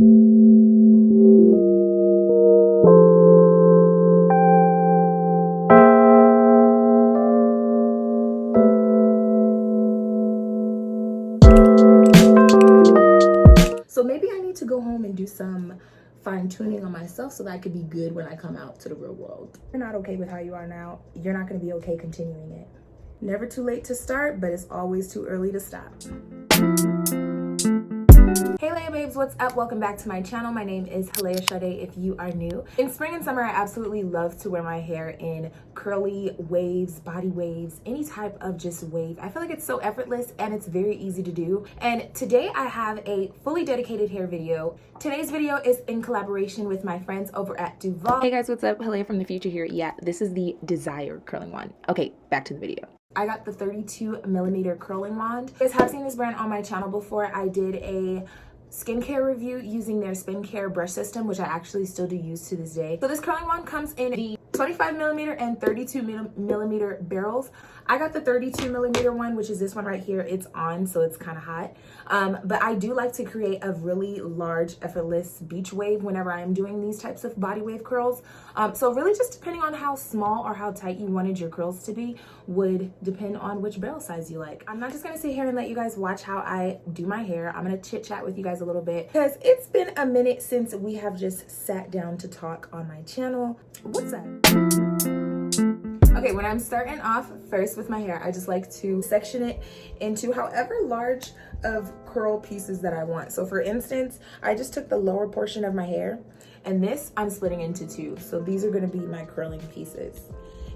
So maybe I need to go home and do some fine-tuning on myself so that I could be good when I come out to the real world. If you're not okay with how you are now, you're not going to be okay continuing it. Never too late to start, but it's always too early to stop. Hey Layahbabes, what's up? Welcome back to my channel. My name is Layahbabes if you are new. In spring and summer, I absolutely love to wear my hair in curly waves, body waves, any type of just wave. I feel like it's so effortless and it's very easy to do. And today I have a fully dedicated hair video. Today's video is in collaboration with my friends over at Duvolle. Hey guys, what's up? Hello from the future here. Yeah, this is the desired curling wand. Okay, back to the video. I got the 32mm curling wand. You guys have seen this brand on my channel before. I did a skincare review using their Spin Care brush system, which I actually still do use to this day. So this curling wand comes in the 25mm and 32mm barrels. I got the 32mm one, which is this one right here. It's on, so it's kind of hot. But I do like to create a really large, effortless beach wave whenever I'm doing these types of body wave curls. So really just depending on how small or how tight you wanted your curls to be would depend on which barrel size you like. I'm not just gonna sit here and let you guys watch how I do my hair. I'm gonna chit chat with you guys a little bit because it's been a minute since we have just sat down to talk on my channel. What's up? Okay, when I'm starting off first with my hair, I just like to section it into however large of curl pieces that I want. So for instance, I just took the lower portion of my hair and this I'm splitting into two. So these are gonna be my curling pieces.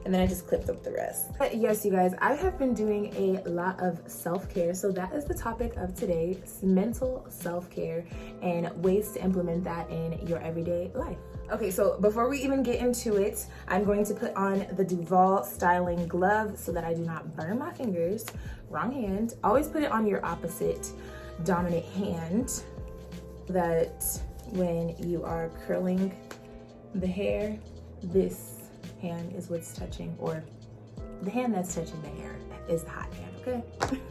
And then I just clipped up the rest. But yes, you guys, I have been doing a lot of self-care. So that is the topic of today, mental self-care and ways to implement that in your everyday life. Okay, so before we even get into it, I'm going to put on the Duvolle styling glove so that I do not burn my fingers. Wrong hand. Always put it on your opposite dominant hand so that when you are curling the hair, this hand is what's touching, or the hand that's touching the hair is the hot hand, okay?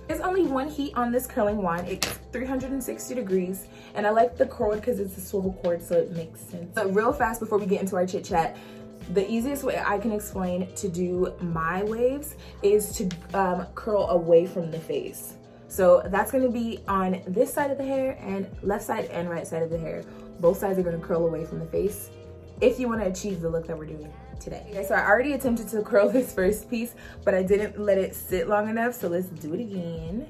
There's only one heat on this curling wand. It's 360 degrees, and I like the cord because it's a swivel cord, so it makes sense. But real fast before we get into our chit chat, the easiest way I can explain to do my waves is to curl away from the face. So that's gonna be on this side of the hair and left side and right side of the hair. Both sides are gonna curl away from the face if you wanna achieve the look that we're doing today. Okay, so I already attempted to curl this first piece, but I didn't let it sit long enough, so let's do it again.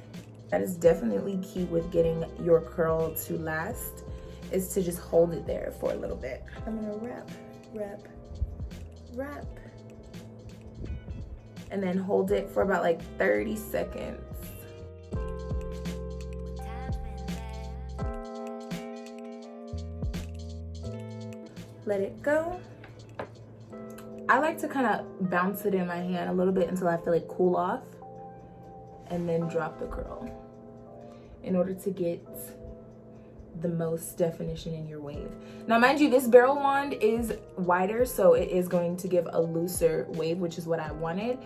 That is definitely key with getting your curl to last, is to just hold it there for a little bit. I'm gonna wrap, wrap, wrap, and then hold it for about like 30 seconds. Let it go. I like to kind of bounce it in my hand a little bit until I feel it cool off, and then drop the curl in order to get the most definition in your wave. Now mind you, this barrel wand is wider, so it is going to give a looser wave, which is what I wanted.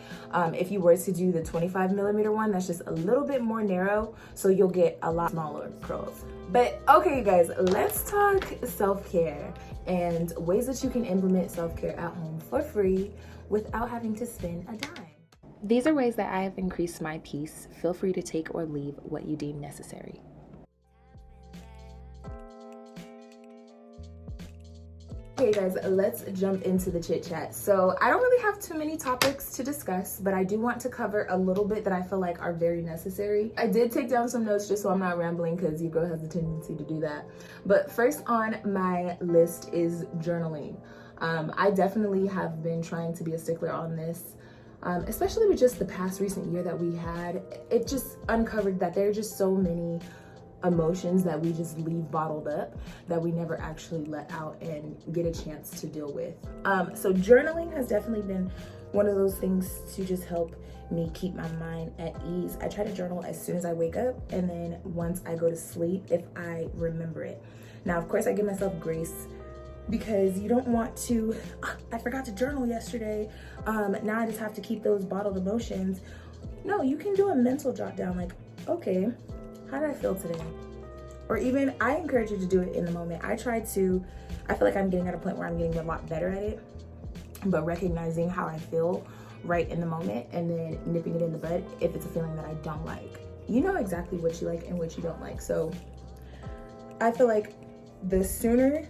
If you were to do the 25mm one, that's just a little bit more narrow, so you'll get a lot smaller curls. But okay, you guys, let's talk self-care and ways that you can implement self-care at home for free without having to spend a dime. These are ways that I have increased my peace. Feel free to take or leave what you deem necessary. Okay guys, let's jump into the chit chat. So I don't really have too many topics to discuss, but I do want to cover a little bit that I feel like are very necessary. I did take down some notes just so I'm not rambling, because your girl has a tendency to do that. But first on my list is journaling. I definitely have been trying to be a stickler on this, especially with just the past recent year that we had. It just uncovered that there are just so many emotions that we just leave bottled up that we never actually let out and get a chance to deal with. So journaling has definitely been one of those things to just help me keep my mind at ease. I try to journal as soon as I wake up, and then once I go to sleep if I remember it. Now of course I give myself grace, because you don't want to, I forgot to journal yesterday, now I just have to keep those bottled emotions. No, you can do a mental jot down, like, okay, how did I feel today? or even I encourage you to do it in the moment. I feel like I'm getting at a point where I'm getting a lot better at it, but recognizing how I feel right in the moment and then nipping it in the bud if it's a feeling that I don't like. You know exactly what you like and what you don't like. So I feel like the sooner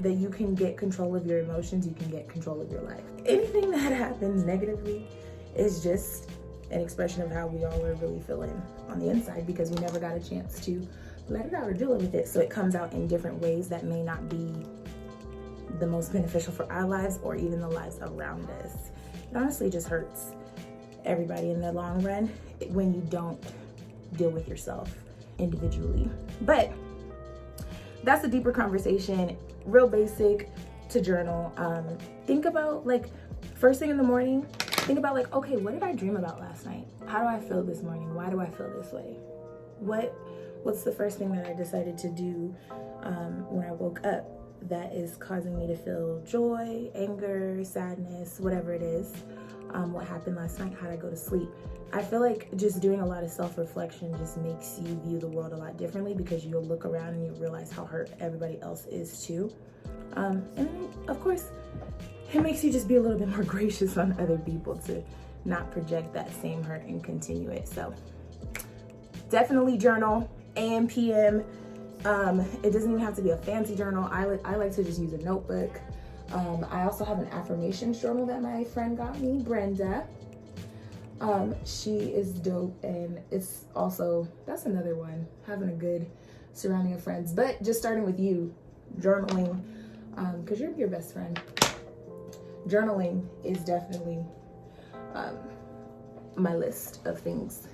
that you can get control of your emotions, you can get control of your life. Anything that happens negatively is just an expression of how we all are really feeling on the inside, because we never got a chance to let it out or deal with it. So it comes out in different ways that may not be the most beneficial for our lives or even the lives around us. It honestly just hurts everybody in the long run when you don't deal with yourself individually. But that's a deeper conversation, real basic to journal. Think about, like, first thing in the morning, think about, like, okay, what did I dream about last night? How do I feel this morning? Why do I feel this way? What's the first thing that I decided to do when I woke up that is causing me to feel joy, anger, sadness, whatever it is? What happened last night? How did I go to sleep? I feel like just doing a lot of self-reflection just makes you view the world a lot differently, because you'll look around and you realize how hurt everybody else is too. And then, of course, it makes you just be a little bit more gracious on other people to not project that same hurt and continue it. So definitely journal, AM, PM. It doesn't even have to be a fancy journal. I like to just use a notebook. I also have an affirmations journal that my friend got me, Brenda. She is dope, and it's also, that's another one, having a good surrounding of friends. But just starting with you, journaling, because you're your best friend. Journaling is definitely my list of things,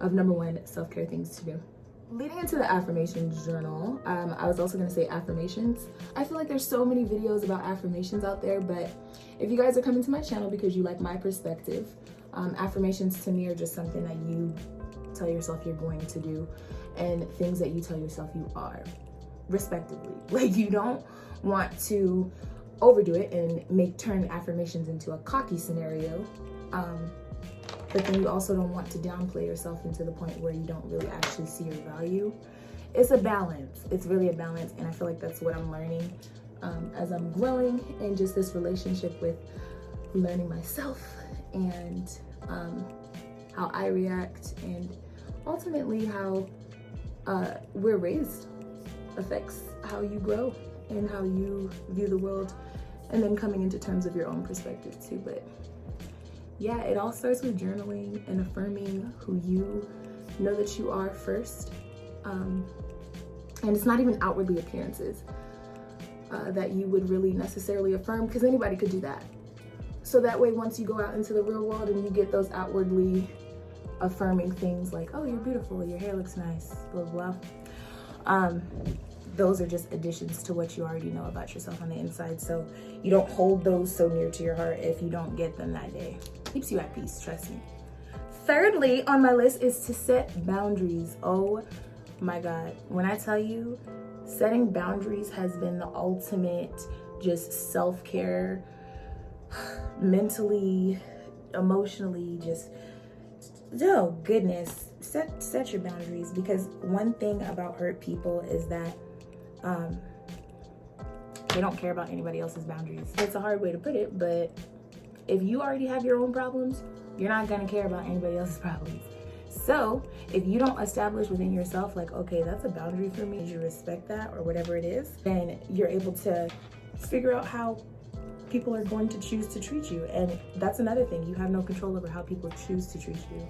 of number one self-care things to do. Leading into the affirmations journal, I was also gonna say affirmations. I feel like there's so many videos about affirmations out there, but if you guys are coming to my channel because you like my perspective, affirmations to me are just something that you tell yourself you're going to do and things that you tell yourself you are, respectively. Like, you don't want to overdo it and turn affirmations into a cocky scenario. But then you also don't want to downplay yourself into the point where you don't really actually see your value. It's a balance. It's really a balance. And I feel like that's what I'm learning as I'm growing in just this relationship with learning myself and how I react, and ultimately how we're raised affects how you grow and how you view the world, and then coming into terms of your own perspective too. But yeah, it all starts with journaling and affirming who you know that you are first. And it's not even outwardly appearances that you would really necessarily affirm, because anybody could do that. So that way, once you go out into the real world and you get those outwardly affirming things like, oh, you're beautiful, your hair looks nice, blah, blah, blah. Those are just additions to what you already know about yourself on the inside. So you don't hold those so near to your heart if you don't get them that day. Keeps you at peace, trust me. Thirdly on my list is to set boundaries. Oh my God. When I tell you, setting boundaries has been the ultimate just self-care, mentally, emotionally, just, oh goodness, set your boundaries. Because one thing about hurt people is that they don't care about anybody else's boundaries. It's a hard way to put it, but if you already have your own problems, you're not gonna care about anybody else's problems. So if you don't establish within yourself, like, okay, that's a boundary for me, you respect that or whatever it is, then you're able to figure out how people are going to choose to treat you. And that's another thing, you have no control over how people choose to treat you.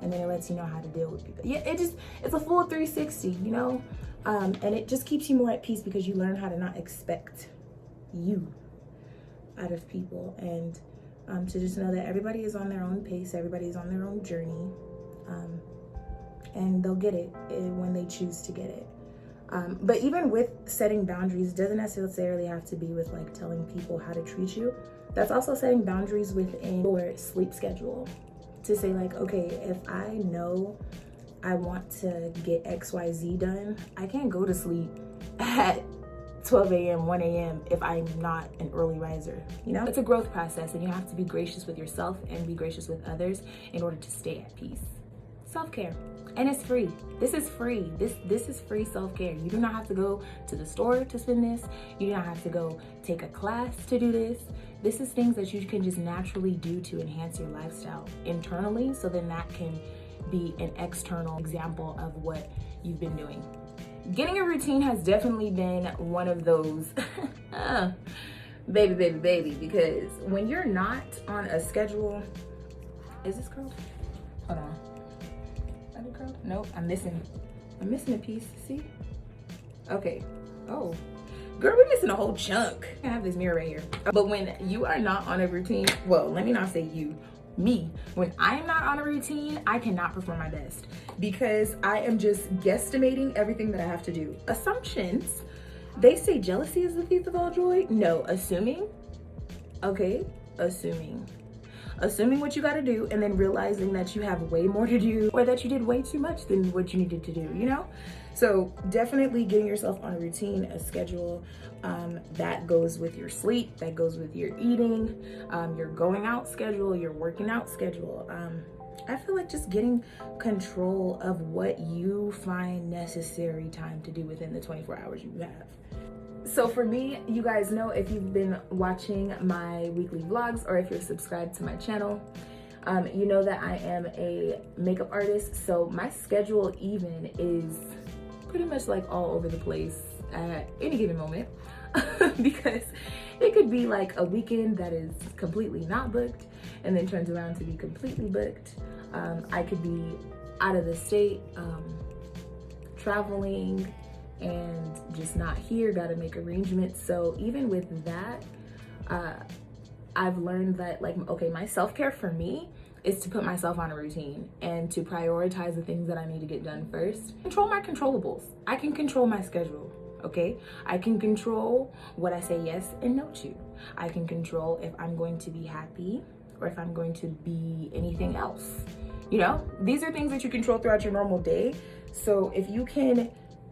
And then it lets you know how to deal with people. Yeah, it's a full 360, you know? And it just keeps you more at peace because you learn how to not expect you out of people, and to just know that everybody is on their own pace, everybody is on their own journey, and they'll get it when they choose to get it. But even with setting boundaries, doesn't necessarily have to be with like telling people how to treat you. That's also setting boundaries within your sleep schedule, to say like, okay, if I know I want to get XYZ done, I can't go to sleep at 12 a.m., 1 a.m. if I'm not an early riser, you know? It's a growth process, and you have to be gracious with yourself and be gracious with others in order to stay at peace. self-care. And it's free. This is free. This is free self-care. You do not have to go to the store to spend this. You do not have to go take a class to do this. This is things that you can just naturally do to enhance your lifestyle internally, so then that can be an external example of what you've been doing. Getting a routine has definitely been one of those baby, because when you're not on a schedule, is this curled? Hold on. Is it curled? Nope, I'm missing a piece, see? Okay, oh. Girl, we're missing a whole chunk. I have this mirror right here. But when you are not on a routine, well, let me not say you, me. When I am not on a routine, I cannot perform my best because I am just guesstimating everything that I have to do. Assumptions. They say jealousy is the thief of all joy. No, assuming. Okay, assuming what you got to do, and then realizing that you have way more to do, or that you did way too much than what you needed to do, you know? So definitely getting yourself on a routine, a schedule, that goes with your sleep, that goes with your eating, your going out schedule, your working out schedule. I feel like just getting control of what you find necessary time to do within the 24 hours you have. So for me, you guys know, if you've been watching my weekly vlogs or if you're subscribed to my channel, you know that I am a makeup artist. So my schedule even is pretty much like all over the place at any given moment because it could be like a weekend that is completely not booked and then turns around to be completely booked. I could be out of the state, traveling, and just not here, gotta make arrangements. So even with that, I've learned that, like, okay, my self-care for me is to put myself on a routine and to prioritize the things that I need to get done first. Control my controllables. I can control my schedule, okay? I can control what I say yes and no to. I can control if I'm going to be happy or if I'm going to be anything else. You know, these are things that you control throughout your normal day. So if you can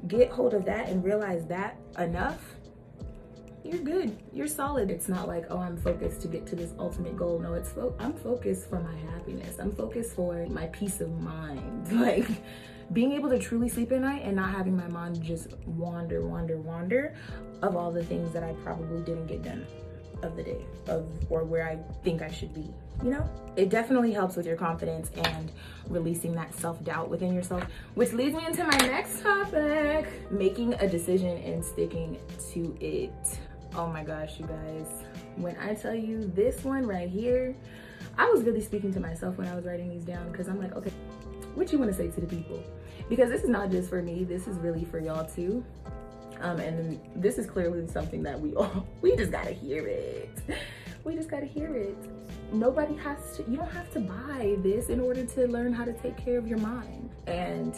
get hold of that and realize that enough, you're good, you're solid. It's not like, oh, I'm focused to get to this ultimate goal. No, it's I'm focused for my happiness. I'm focused for my peace of mind. Like being able to truly sleep at night and not having my mind just wander of all the things that I probably didn't get done of the day, or where I think I should be. You know, it definitely helps with your confidence and releasing that self-doubt within yourself, which leads me into my next topic, making a decision and sticking to it. Oh my gosh, you guys, when I tell you this one right here, I was really speaking to myself when I was writing these down, because I'm like, okay, what you want to say to the people? Because this is not just for me, this is really for y'all too. And this is clearly something that we just gotta hear it. We just gotta hear it. Nobody has to, you don't have to buy this in order to learn how to take care of your mind and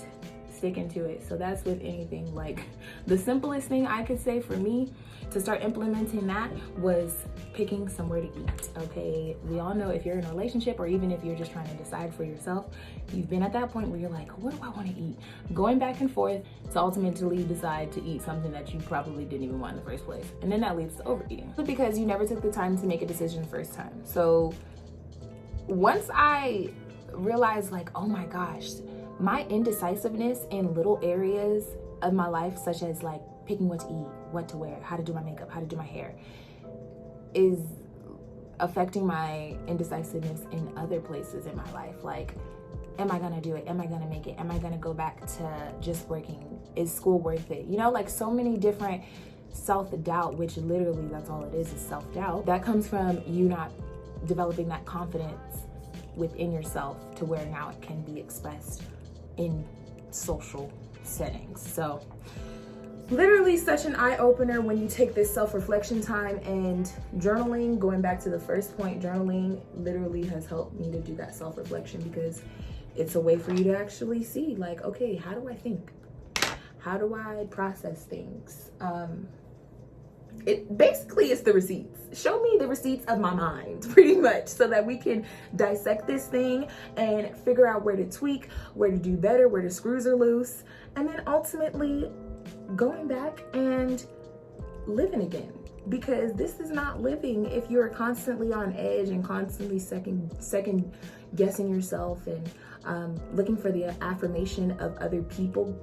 stick into it. So that's with anything. Like the simplest thing I could say for me to start implementing that was picking somewhere to eat, okay? We all know, if you're in a relationship or even if you're just trying to decide for yourself, you've been at that point where you're like, what do I want to eat? Going back and forth to ultimately decide to eat something that you probably didn't even want in the first place. And then that leads to overeating because you never took the time to make a decision the first time. So once I realized, like, oh my gosh, my indecisiveness in little areas of my life, such as like picking what to eat, what to wear, how to do my makeup, how to do my hair, is affecting my indecisiveness in other places in my life. Like, am I gonna do it? Am I gonna make it? Am I gonna go back to just working? Is school worth it? You know, like so many different self-doubt, which literally that's all it is self-doubt. That comes from you not developing that confidence within yourself to where now it can be expressed in social settings. So literally such an eye-opener when you take this self-reflection time, and journaling, going back to the first point, journaling literally has helped me to do that self-reflection, because it's a way for you to actually see, like, okay, how do I think? How do I process things? It basically is the receipts. Show me the receipts of my mind, pretty much, so that we can dissect this thing and figure out where to tweak, where to do better, where the screws are loose, and then ultimately going back and living again. because this is not living if you're constantly on edge and constantly second guessing yourself and looking for the affirmation of other people.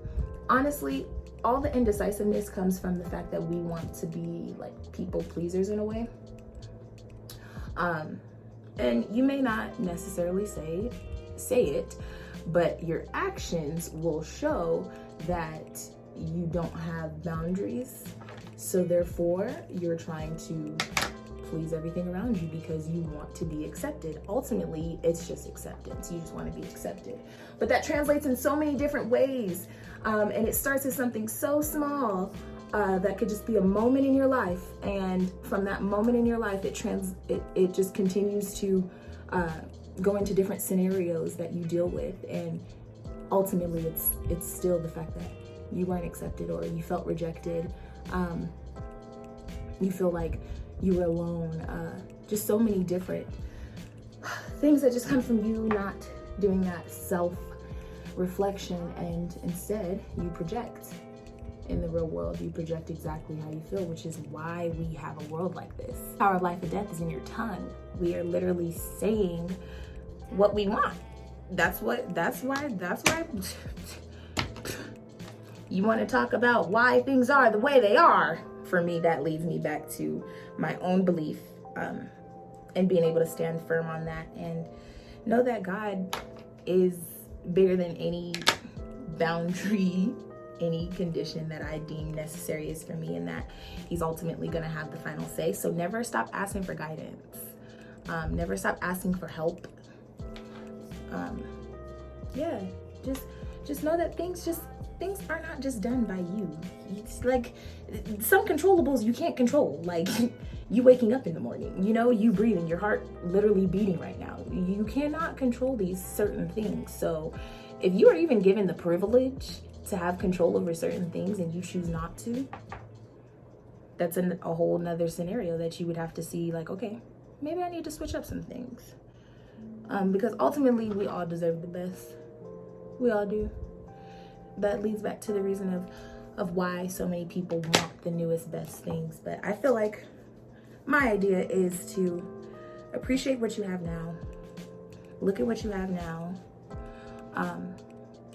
Honestly, all the indecisiveness comes from the fact that we want to be like people pleasers in a way. And you may not necessarily say it, but your actions will show that you don't have boundaries. So therefore, you're trying to please everything around you because you want to be accepted. Ultimately, it's just acceptance. You just want to be accepted. But that translates in so many different ways. And it starts as something so small that could just be a moment in your life. And from that moment in your life, it just continues to go into different scenarios that you deal with. And ultimately, it's still the fact that you weren't accepted or you felt rejected. You feel like you were alone. Just so many different things that just come from you not doing that self-reflection, and instead you project in the real world. You project exactly how you feel, which is why we have a world like this. Power of life and death is in your tongue. We are literally saying what we want. That's why you want to talk about why things are the way they are. For me, that leads me back to my own belief, and being able to stand firm on that and know that God is bigger than any boundary, any condition that I deem necessary is for me, and that he's ultimately going to have the final say. So never stop asking for guidance. Never stop asking for help. Just know that things are not just done by you. It's like some controllables you can't control, like you waking up in the morning, you breathing, your heart literally beating right now. You cannot control these certain things. So if you are even given the privilege to have control over certain things and you choose not to, that's a whole nother scenario that you would have to see, like, okay, maybe I need to switch up some things. Because ultimately we all deserve the best. We all do. That leads back to the reason of why so many people want the newest, best things. But I feel like my idea is to appreciate what you have now, look at what you have now,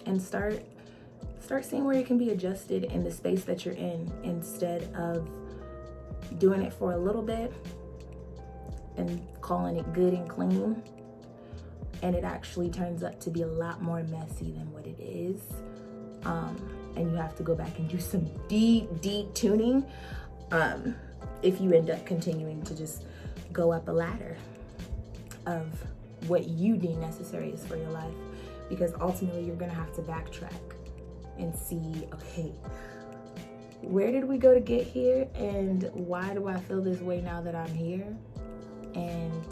and start seeing where you can be adjusted in the space that you're in, instead of doing it for a little bit and calling it good and clean, and it actually turns up to be a lot more messy than what it is. And you have to go back and do some deep tuning if you end up continuing to just go up a ladder of what you deem necessary is for your life. Because ultimately you're gonna have to backtrack and see, okay, where did we go to get here, and why do I feel this way now that I'm here, and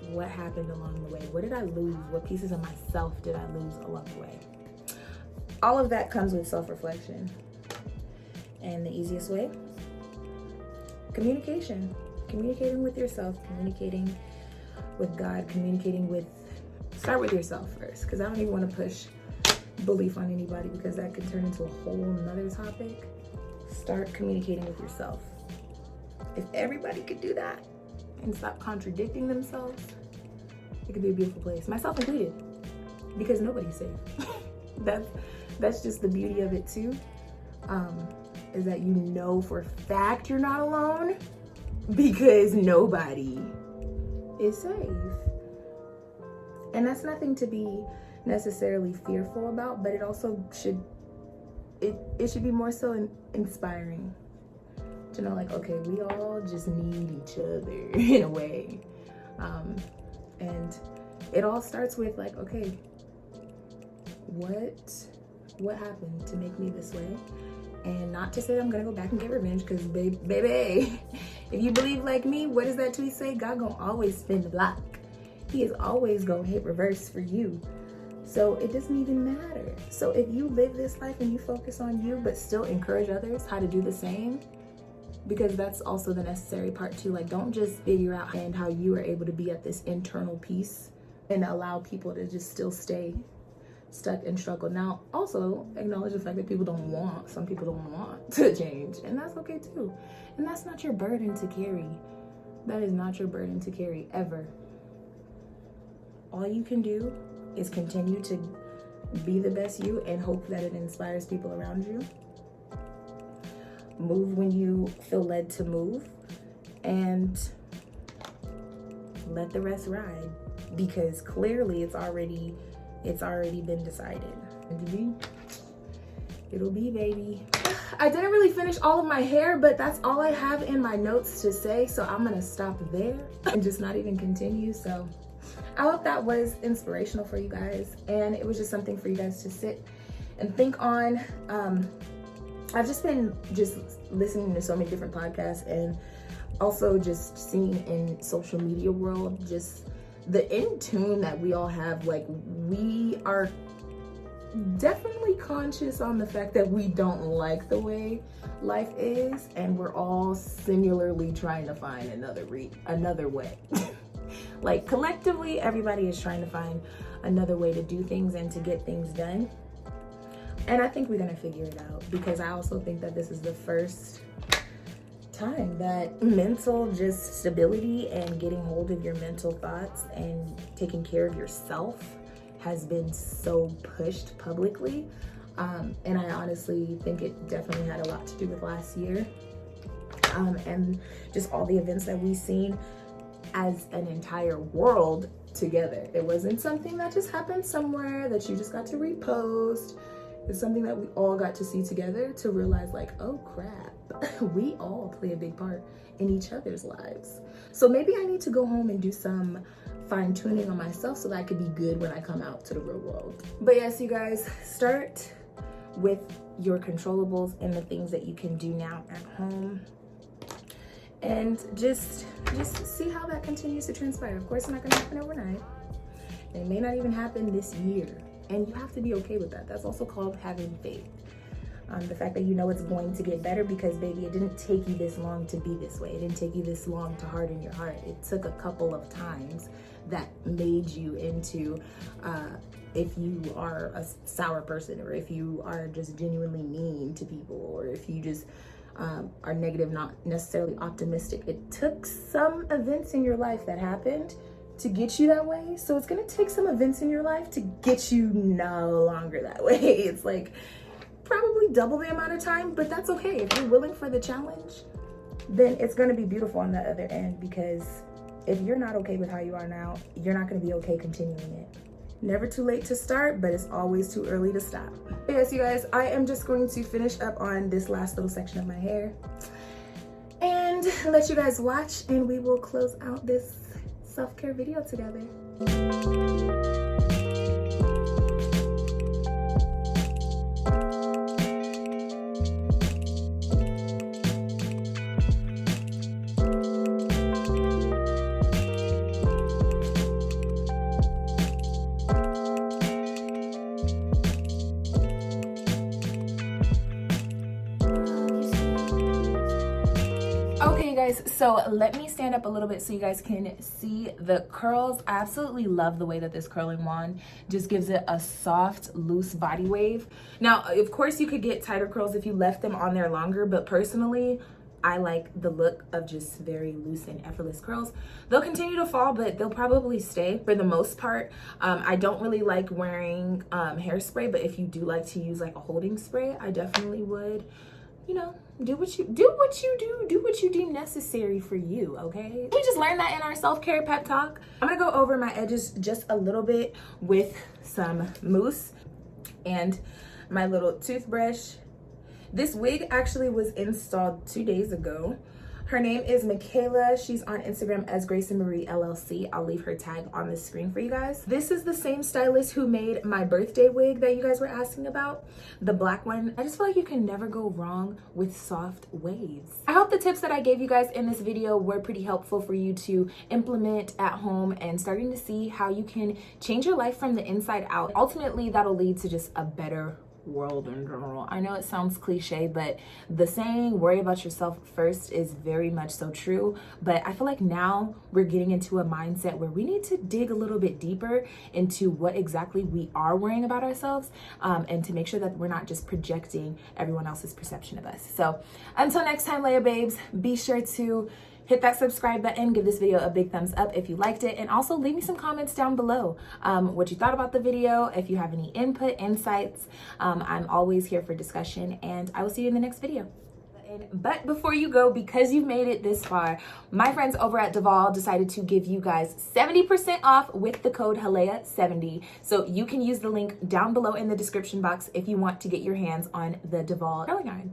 what happened along the way? What did I lose? What pieces of myself did I lose along the way? All of that comes with self-reflection. And the easiest way? Communication. Communicating with yourself, communicating with God, start with yourself first, because I don't even want to push belief on anybody, because that could turn into a whole nother topic. Start communicating with yourself. If everybody could do that and stop contradicting themselves, it could be a beautiful place, myself included, because nobody's safe. That's just the beauty of it too, is that for a fact you're not alone, because nobody is safe. And that's nothing to be necessarily fearful about, but it also should be more so inspiring to know, like, okay, we all just need each other in a way. And it all starts with, like, okay, what happened to make me this way? And not to say that I'm gonna go back and get revenge, because baby, if you believe like me, what does that tweet say? God gonna always spin the block. He is always gonna hit reverse for you. So it doesn't even matter. So if you live this life and you focus on you, but still encourage others how to do the same, because that's also the necessary part too. Like, don't just figure out how you are able to be at this internal peace and allow people to just still stay stuck and struggle. Now, also acknowledge the fact that some people don't want to change, and that's okay too. And that's not your burden to carry. That is not your burden to carry, ever. All you can do is continue to be the best you and hope that it inspires people around you. Move when you feel led to move, and let the rest ride, because clearly it's already been decided. And it'll be, baby. I didn't really finish all of my hair, but that's all I have in my notes to say, so I'm gonna stop there and just not even continue. So I hope that was inspirational for you guys, and it was just something for you guys to sit and think on. I've just been listening to so many different podcasts, and also just seeing in social media world, just the in tune that we all have. Like, we are definitely conscious on the fact that we don't like the way life is, and we're all similarly trying to find another way. Like, collectively, everybody is trying to find another way to do things and to get things done. And I think we're gonna figure it out, because I also think that this is the first time that mental just stability and getting hold of your mental thoughts and taking care of yourself has been so pushed publicly. And I honestly think it definitely had a lot to do with last year. And just all the events that we've seen as an entire world together. It wasn't something that just happened somewhere that you just got to repost. It's something that we all got to see together to realize, like, oh crap, we all play a big part in each other's lives. So maybe I need to go home and do some fine tuning on myself so that I could be good when I come out to the real world. But yes, you guys, start with your controllables and the things that you can do now at home. And just see how that continues to transpire. Of course, it's not gonna happen overnight. It may not even happen this year. And you have to be okay with that. That's also called having faith. The fact that you know it's going to get better, because baby, it didn't take you this long to be this way. It didn't take you this long to harden your heart. It took a couple of times that made you into, if you are a sour person, or if you are just genuinely mean to people, or if you just are negative, not necessarily optimistic. It took some events in your life that happened to get you that way. So it's gonna take some events in your life to get you no longer that way. It's like probably double the amount of time, but that's okay. If you're willing for the challenge, then it's gonna be beautiful on the other end, because if you're not okay with how you are now, you're not gonna be okay continuing it. Never too late to start, but it's always too early to stop. But yes, you guys, I am just going to finish up on this last little section of my hair and let you guys watch, and we will close out this self-care video together. Okay guys, so let me stand up a little bit so you guys can see the curls. I absolutely love the way that this curling wand just gives it a soft, loose body wave. Now, of course you could get tighter curls if you left them on there longer, but personally, I like the look of just very loose and effortless curls. They'll continue to fall, but they'll probably stay for the most part. I don't really like wearing hairspray, but if you do like to use like a holding spray, I definitely would, you know, do what you deem necessary for you, okay? We just learned that in our self-care pep talk. I'm gonna go over my edges just a little bit with some mousse and my little toothbrush. This wig actually was installed 2 days ago. Her name is Michaela. She's on Instagram as Grace and Marie LLC. I'll leave her tag on the screen for you guys. This is the same stylist who made my birthday wig that you guys were asking about, the black one. I just feel like you can never go wrong with soft waves. I hope the tips that I gave you guys in this video were pretty helpful for you to implement at home and starting to see how you can change your life from the inside out. Ultimately, that'll lead to just a better world in general. I know it sounds cliche, but the saying worry about yourself first is very much so true. But I feel like now we're getting into a mindset where we need to dig a little bit deeper into what exactly we are worrying about ourselves, and to make sure that we're not just projecting everyone else's perception of us. So until next time, Layahbabes, be sure to hit that subscribe button, give this video a big thumbs up if you liked it, and also leave me some comments down below what you thought about the video. If you have any input, insights, I'm always here for discussion, and I will see you in the next video. But before you go, because you've made it this far, my friends over at Duvolle decided to give you guys 70% off with the code Halea70. So you can use the link down below in the description box if you want to get your hands on the Duvolle curling iron.